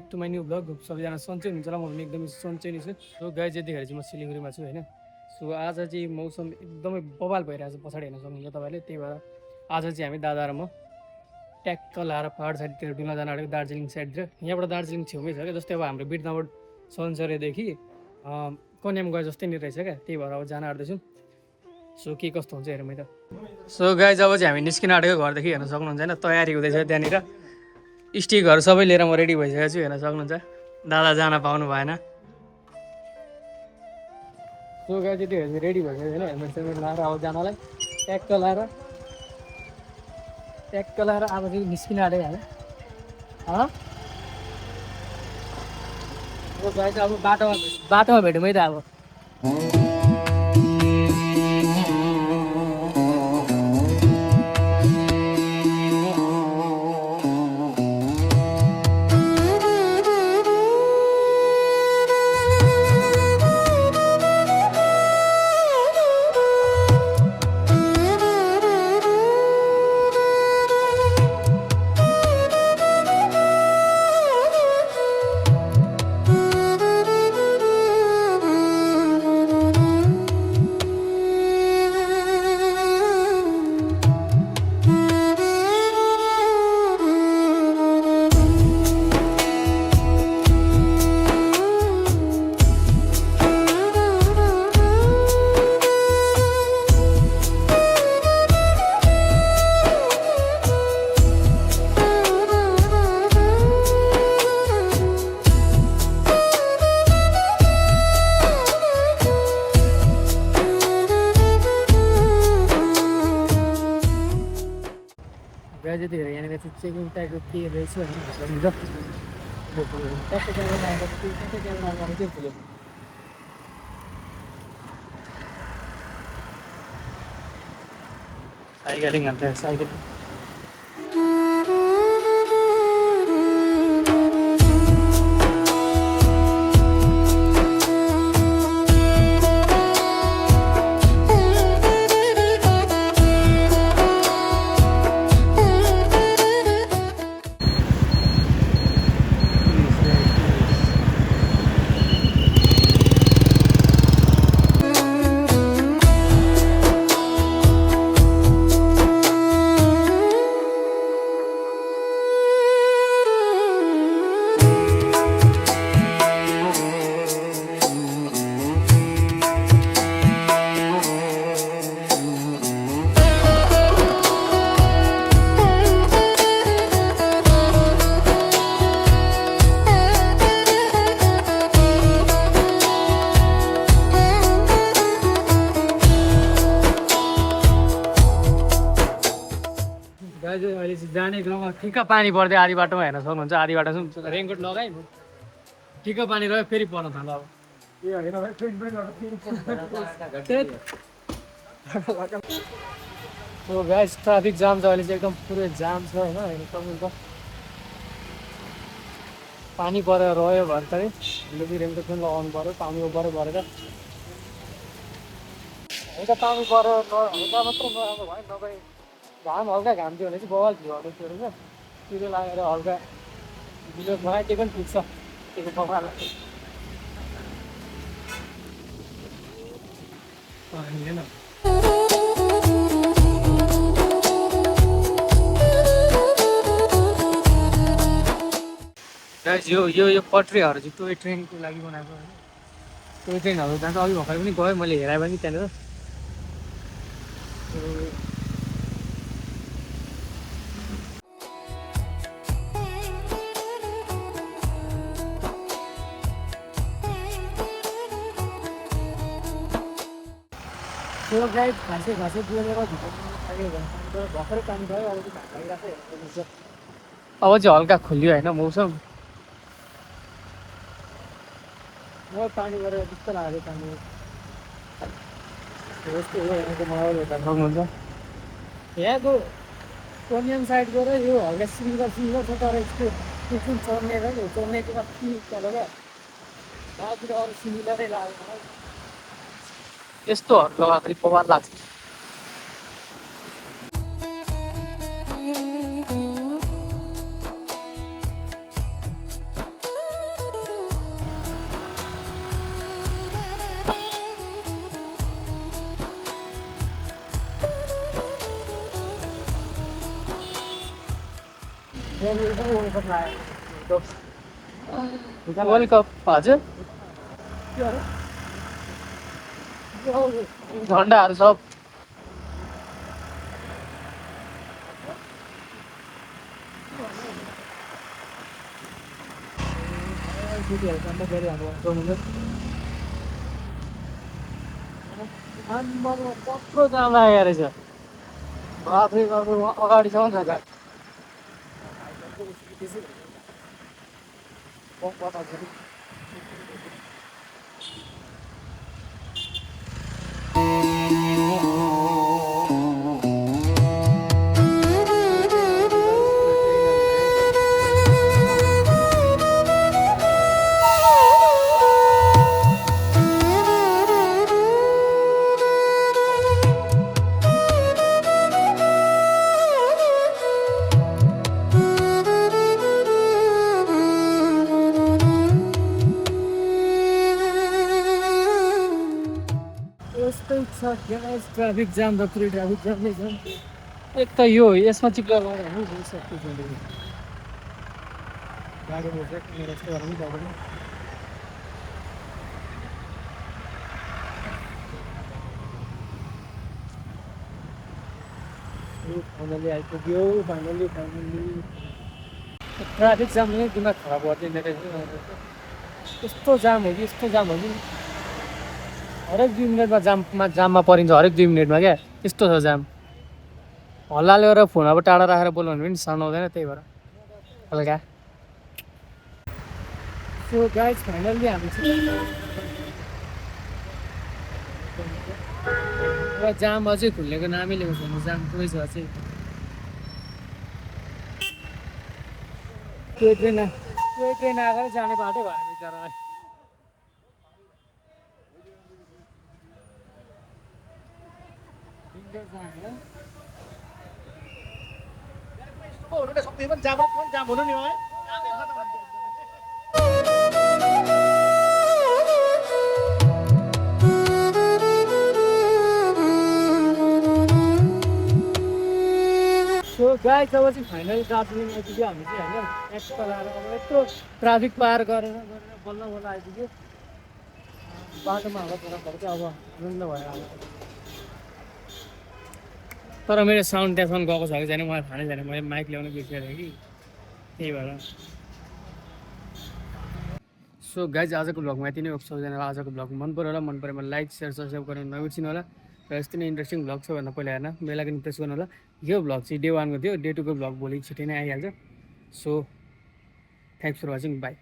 To my new blog. सबैजना सन्चै हुनुहुन्छ होला, म पनि एकदमै सन्चै नै छु। सो गाइज यतिखेर चाहिँ म सिलगढीमा छु होइन। सो आज चाहिँ मौसम एकदमै बवाल भइरहेको छ, पछाडि हेर्न सक्नुहुन्छ तपाईँले। त्यही भएर आज चाहिँ हामी दादा र म ट्याक्क लाएर पहाड साइडतिर डुल्न जान आँटेको, दार्जिलिङ साइडतिर। यहाँबाट दार्जिलिङ छेउमै छ क्या, जस्तै अब हाम्रो बिर्तामोड सन्चरेदेखि कन्याम गए जस्तै नै रहेछ क्या। त्यही भएर अब जान आँट्दैछौँ। सो के कस्तो हुन्छ हेरौँ है त। सो गाइज अब चाहिँ हामी निस्किन आँटेको घरदेखि, हेर्न सक्नुहुन्छ होइन। तयारी हुँदैछ त्यहाँनिर, स्टिकहरू सबै लिएर म रेडी भइसकेको छु, हेर्न सक्नुहुन्छ। दादा जान पाउनु भएन। सो गाइज यति रेडी भइसक्यो होइन, हेलमेट सेलमेट लाएर अब जानलाई ट्याक्क लाएर अब चाहिँ निस्किन आँटेको हामी। गाइज अब बाटोमा भेटौँ है त अब। गाइज यतिखेर यहाँनिर चाहिँ चेकिङ टाइपको के रहेछ होइन, साइकलिङ हान्छ साइकलिङ। अहिले चाहिँ जाने क्रममा ठिक्क पानी पर्दै आधी बाटोमा हेर्न सक्नुहुन्छ। आधी बाटो चाहिँ रेनकोट लगाएँ, ठिक्क पानी रह्यो, फेरि पर्न थाल्यो अब। गाइस ट्राफिक जाम छ अहिले चाहिँ, एकदम पुरै जाम छ होइन। हेर्नु सक्नुहुन्छ पानी परेर रह्यो भने त रेनकोट पनि लगाउनु पऱ्यो, पानी पऱ्यो भरेर होइन। पानी परेर हल्का मात्र नराम्रो भयो, नभए घाम हल्का घाम थियो भने चाहिँ बवाल थियो होला त्यो रहेछ। त्यो लागेर हल्का भिडियो बनाए त्यो पनि ठिक छ, त्यो बवाल होइन। यो पटरीहरू चाहिँ टोय ट्रेनको लागि बनाएको होइन। टोय ट्रेनहरू जान्छ, अघि भर्खर पनि गयो, मैले हेराएँ पनि त्यहाँनिर। त्यो गाई घाँसे बोलेर भर्खरै पानी भयो, अब चाहिँ घाम लागिरहेको छ। अब चाहिँ हल्का खुल्यो होइन मौसम। पानी गरेर त्यस्तो लाग्यो, पानी यस्तो हो यहाँको माहौल हेर्न सक्नुहुन्छ। यहाँको कन्याम साइड गएर यो हल्का सिङ्गर छ, तर यसको एकछिन चढ्नेको कति तल क्या, बाँकी अरू सिमिलरै लाग्यो मलाई। यस्तोहरू लगाएको पवार लाग्छ। वर्ल्ड कप हजुर झन्डाहरू सब कत्रो जाम लागेको रहेछ बाफ्रे बाबु अगाडिसम्म छ ट्राफिक जाम त पुरै ट्राफिक जाम नै छ एक त यो यसमा चिप्ला लगाएर सब कुछ हुँदैन गाडी मेरो यस्तो गरेर पनि जाँदैन फाइनली आइपुग्यो फाइनली ट्राफिक जामले नै दिमाग खराब गरिदिँदो रहेछ यस्तो जाम हो कि हरेक 2 मिनटमा जाममा परिन्छ हरेक 2 मिनटमा क्या यस्तो छ जाम हल्लाले गरेर फोन अब टाढा राखेर बोलाउनु पनि साउन्ड आउँदैन त्यही भएर हल्का सो गाइज फाइनल्ली हामी चाहिँ जाम अझै खुल्नेको नामै लिएको छैन जाम पुरै छ अझै टोय ट्रेन आएर जाने बाटै भएन बिचरा जाम हुनु नि सो गाइस अब चाहिँ फाइनल दार्जिलिङ आइपुग्यो हामी चाहिँ होइन एक्सपो लगाएर अब यत्रो ट्राफिक पार गरेर बल्ल आइपुग्यो बाटोमा हावा खराब चाहिँ अब रुन्न भयो तर मेरो साउन्ड त्यहाँसम्म गएको छ कि छैन मलाई थाहा नै छैन मैले माइक ल्याउनु बिर्सेको थिएँ कि त्यही भएर सो गाइज आजको भ्लगमा यति नै हो सबैजनालाई आजको भ्लग मन पऱ्यो होला मन पऱ्यो भने लाइक सेयर सब्सक्राइब गर्न नबिर्सिनु होला र यस्तै नै इन्ट्रेस्टिङ भ्लग छ भन्दा पहिला हेर्न बेल आइकन प्रेस गर्नु होला यो भ्लग चाहिँ डे 1 को थियो डे 2 को भ्लग भोलि छिटै नै आइहाल्छ so thanks for watching by